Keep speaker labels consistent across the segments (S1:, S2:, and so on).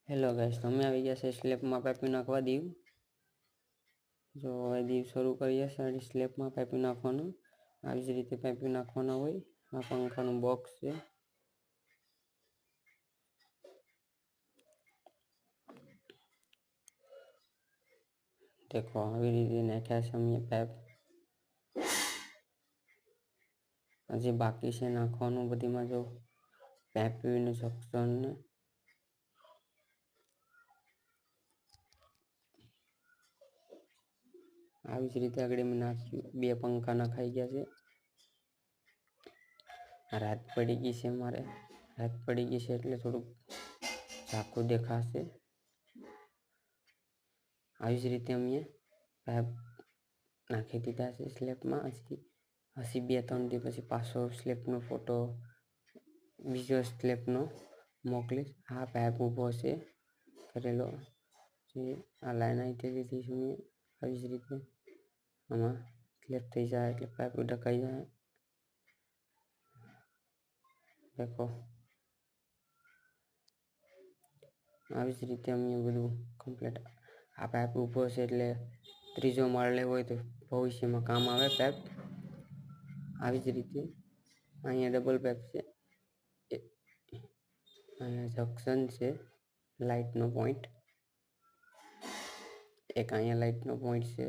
S1: Hello guys, તમે આવી ગયા છે સ્લેબમાં પાઇપિંગ નાખવા દીવ. જો હવે દીવ શરૂ કરીએ છીએ સ્લેબમાં પાઇપિંગ નાખવાનું. આવી જ રીતે પાઇપિંગ નાખવાના હોય. આ પંખાનું બોક્સ છે. દેખો આવી રીતે નાખ્યા છે અમે પાઇપ. હજી બાકી છે નાખવાનું બધીમાં. જો પાઇપિંગનું સક્શન ને આવી જ રીતે આગળ મેં નાખ્યું. બે પંખા નખાઈ ગયા છે. રાત પડી ગઈ છે. મારે રાત પડી ગઈ છે એટલે થોડુંક ઝાંખું દેખાશે. આવી જ રીતે અમે પાઇપ નાખી દીધા છે સ્લેબમાં. હજી 2-3 દિવસ પછી પાછો સ્લેબનો ફોટો બીજો સ્લેબનો મોકલીશ. આ પાઇપ ઊભો છે કરેલો જે આ લાઈન આવી દીધી છે મેં. આવી જ રીતે આમાં સ્લેબ થઈ જાય એટલે પાઇપ ઢકાઈ જાય. દેખો આવી જ રીતે અમે બધું કમ્પ્લીટ. આ પાઇપ ઊભો છે એટલે ત્રીજો માળ લેવો હોય તો ભવિષ્યમાં કામ આવે પાઇપ. આવી જ રીતે અહીંયા ડબલ પાઇપ છે. અહીંયા જંક્શન છે લાઇટનો પોઈન્ટ. એક અહીંયા લાઇટનો પોઈન્ટ છે.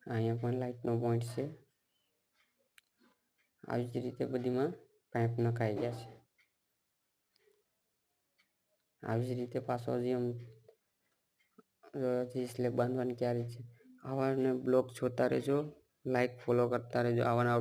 S1: અહીંયા પણ લાઇટનો પોઈન્ટ છે. આવી જ રીતે બધીમાં પાઇપ નખાઈ ગયા છે. આવી જ રીતે પાછો હજી સ્લેબ બાંધવાની ક્યારે છે. આવાને બ્લોગ જોતા રહેજો, લાઈક ફોલો કરતા રહેજો. આવાના